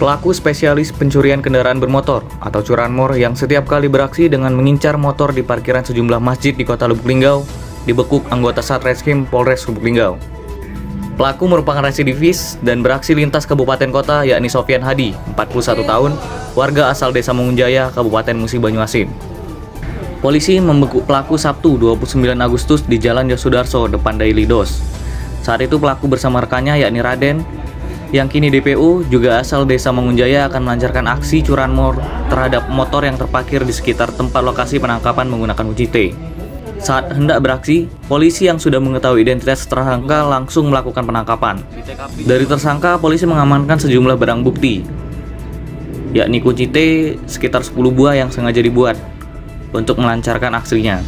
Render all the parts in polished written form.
Pelaku spesialis pencurian kendaraan bermotor atau curanmor yang setiap kali beraksi dengan mengincar motor di parkiran sejumlah masjid di Kota Lubuk Linggau dibekuk anggota Satreskrim Polres Lubuk Linggau. Pelaku merupakan residivis dan beraksi lintas kabupaten kota, yakni Sofyan Hadi, 41 tahun, warga asal Desa Mangunjaya, Kabupaten Musi Banyuasin. Polisi membekuk pelaku Sabtu 29 Agustus di Jalan Yosudarso, depan Daily Dos. Saat itu pelaku bersama rekannya, yakni Raden, yang kini DPO, juga asal Desa Mangunjaya, akan melancarkan aksi curanmor terhadap motor yang terparkir di sekitar tempat lokasi penangkapan menggunakan uji T. Saat hendak beraksi, polisi yang sudah mengetahui identitas tersangka langsung melakukan penangkapan. Dari tersangka, polisi mengamankan sejumlah barang bukti, yakni kunci T sekitar 10 buah yang sengaja dibuat untuk melancarkan aksinya.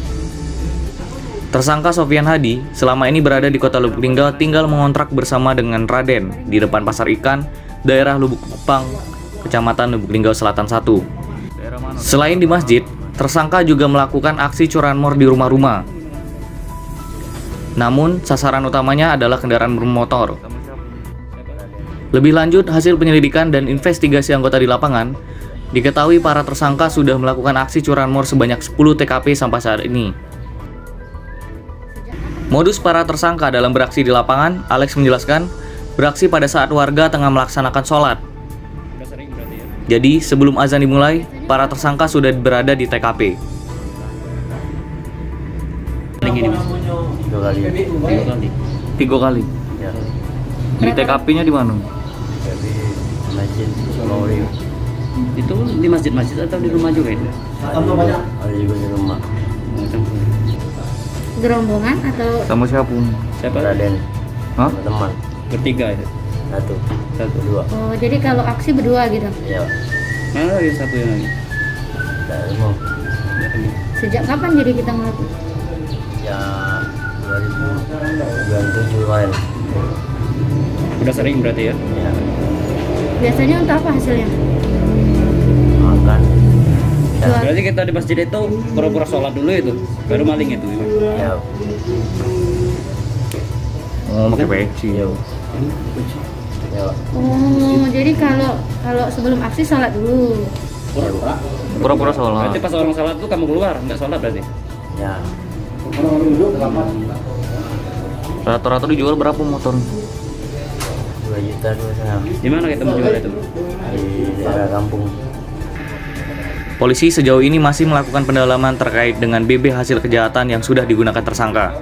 Tersangka Sofyan Hadi selama ini berada di Kota Lubuk Linggau, tinggal mengontrak bersama dengan Raden di depan Pasar Ikan, daerah Lubuk Kupang, Kecamatan Lubuk Linggau Selatan 1. Selain di masjid, tersangka juga melakukan aksi curanmor di rumah-rumah. Namun, sasaran utamanya adalah kendaraan bermotor. Lebih lanjut, hasil penyelidikan dan investigasi anggota di lapangan, diketahui para tersangka sudah melakukan aksi curanmor sebanyak 10 TKP sampai saat ini. Modus para tersangka dalam beraksi di lapangan, Alex menjelaskan, beraksi pada saat warga tengah melaksanakan sholat. Jadi, sebelum azan dimulai, para tersangka sudah berada di TKP. Tiga kali. Ya. Di TKP-nya di mana? Jadi masjid Maulid. Itu di masjid-masjid atau di rumah juga itu? Ada juga di rumah. Gerombongan atau Sama siapa? Siapa? Raden. Hah? Sama teman. Bertiga itu. Satu. Dua. oh jadi kalau aksi berdua gitu. Ya. Mana yang satu yang lagi? Tidak semua. Sejak kapan jadi kita melakukan? Ya 2027 kemarin. Udah sering berarti ya? Ya. Biasanya untuk apa hasilnya? Makan. Ya. Jual. Berarti kita di masjid itu pura-pura sholat dulu itu, baru maling itu. Ya. Oh, pakai peci. Ya. Ya. Oh, jadi kalau sebelum aksi sholat dulu. Pura-pura sholat. Berarti pas orang sholat tuh kamu keluar, nggak sholat berarti? Ya. Rata-rata dijual berapa motor? 2 juta 2,5. Di mana kita menjual itu? Di daerah kampung. Polisi sejauh ini masih melakukan pendalaman terkait dengan BB hasil kejahatan yang sudah digunakan tersangka.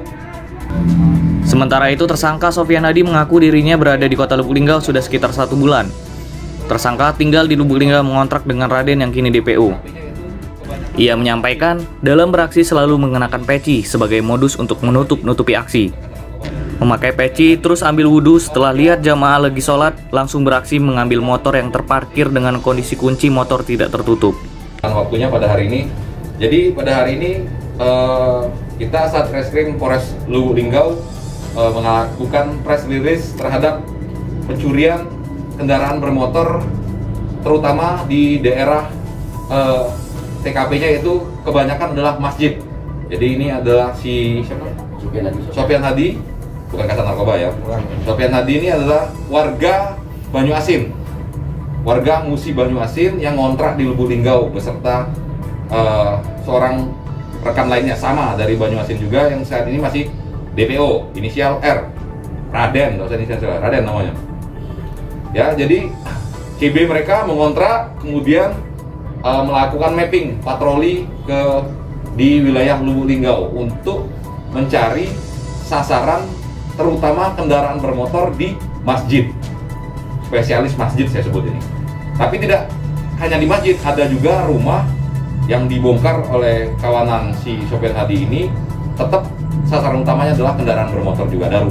Sementara itu, tersangka Sofyan Hadi mengaku dirinya berada di Kota Lubuk Linggau sudah sekitar 1 bulan. Tersangka tinggal di Lubuk Linggau mengontrak dengan Raden yang kini DPO. Ia menyampaikan dalam beraksi selalu mengenakan peci sebagai modus untuk menutup-nutupi aksi. Memakai peci, terus ambil wudhu, setelah lihat jamaah lagi sholat, langsung beraksi mengambil motor yang terparkir dengan kondisi kunci motor tidak tertutup. Waktunya pada hari ini. Jadi pada hari ini kita Satreskrim Polres Lubuk Linggau melakukan press release terhadap pencurian kendaraan bermotor, terutama di daerah TKP-nya itu kebanyakan adalah masjid. Jadi ini adalah si siapa? Sofyan Hadi, bukan kasat narkoba ya. Sofyan Hadi ini adalah warga Banyuasin, warga Musi Banyuasin yang ngontrak di Lubuk Linggau beserta seorang rekan lainnya sama dari Banyuasin juga yang saat ini masih DPO, inisial R, Raden, nggak usah inisial Raden namanya. Ya, jadi CB mereka mengontrak, kemudian melakukan mapping patroli di wilayah Lubuk Linggau untuk mencari sasaran, terutama kendaraan bermotor di masjid, spesialis masjid saya sebut ini. Tapi tidak hanya di masjid, ada juga rumah yang dibongkar oleh kawanan si Sofyan Hadi ini. Tetap sasaran utamanya adalah kendaraan bermotor juga. Ada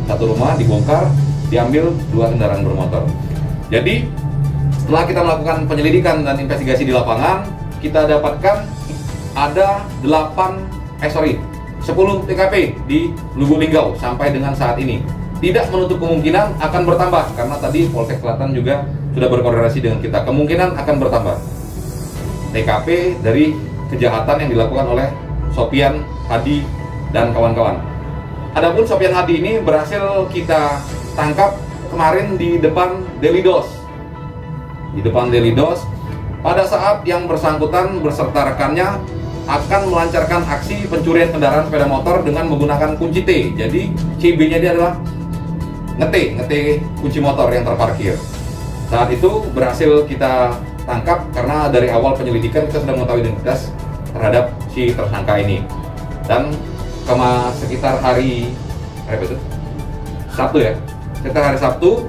satu rumah dibongkar, diambil 2 kendaraan bermotor. Jadi setelah kita melakukan penyelidikan dan investigasi di lapangan, kita dapatkan ada 10 TKP di Lubuk Linggau sampai dengan saat ini. Tidak menutup kemungkinan akan bertambah, karena tadi Polsek Selatan juga sudah berkoordinasi dengan kita. Kemungkinan akan bertambah TKP dari kejahatan yang dilakukan oleh Sofyan Hadi dan kawan-kawan. Adapun Sofyan Hadi ini berhasil kita tangkap kemarin di depan Daily Dos. di depan Delidos pada saat yang bersangkutan beserta rekannya akan melancarkan aksi pencurian kendaraan sepeda motor dengan menggunakan kunci T. Jadi CB-nya dia adalah ngete kunci motor yang terparkir. Saat itu berhasil kita tangkap karena dari awal penyelidikan kita sudah mengetahui identitas terhadap si tersangka ini. Dan sekitar hari Sabtu ya, sekitar hari Sabtu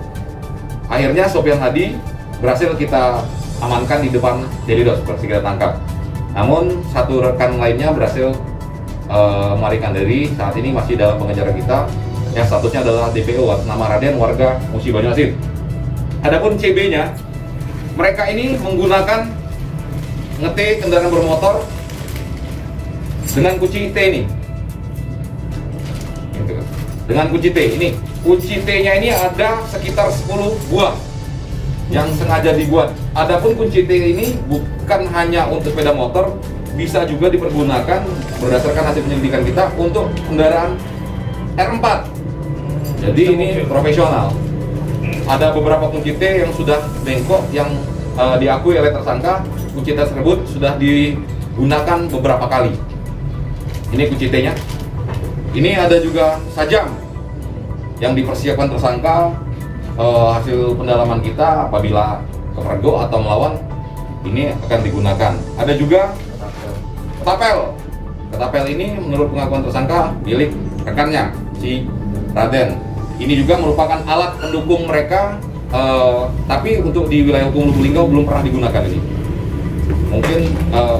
akhirnya Sopyan Hadi berhasil kita amankan di depan Delidos, berhasil kita tangkap. Namun satu rekan lainnya berhasil melarikan diri, saat ini masih dalam pengejaran kita, yang statusnya adalah DPO atas nama Raden, warga Musi Banyuasin. Adapun CB-nya, mereka ini menggunakan ngete kendaraan bermotor dengan kunci T ini. Dengan kunci T ini, kunci T-nya ini ada sekitar 10 buah yang sengaja dibuat. Adapun kunci T ini bukan hanya untuk sepeda motor, bisa juga dipergunakan berdasarkan hasil penyelidikan kita untuk kendaraan R4. Jadi ini profesional. Ada beberapa kunci T yang sudah bengkok yang diakui oleh tersangka. Kunci T tersebut sudah digunakan beberapa kali. Ini kunci T-nya. Ini ada juga sajam yang dipersiapkan tersangka. Hasil pendalaman kita apabila kepergok atau melawan ini akan digunakan. Ada juga ketapel. Ketapel ini menurut pengakuan tersangka milik rekannya si Raden. Ini juga merupakan alat pendukung mereka, tapi untuk di wilayah hukum Lubuk Linggau belum pernah digunakan ini. Mungkin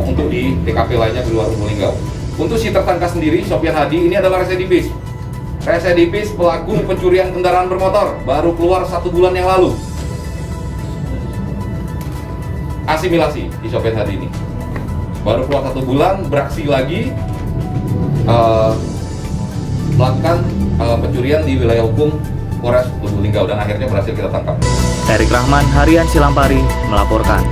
untuk di TKP lainnya di luar Lubuk Linggau. Untuk si tersangka sendiri, Sopyan Hadi, ini adalah residivis. Residivis pelaku pencurian kendaraan bermotor, baru keluar 1 bulan yang lalu. Asimilasi di Sopyan Hadi ini. Baru keluar 1 bulan, beraksi lagi, melakukan pencurian di wilayah hukum Polres Lubuk Linggau, dan akhirnya berhasil kita tangkap. Erik Rahman, Harian Silampari melaporkan.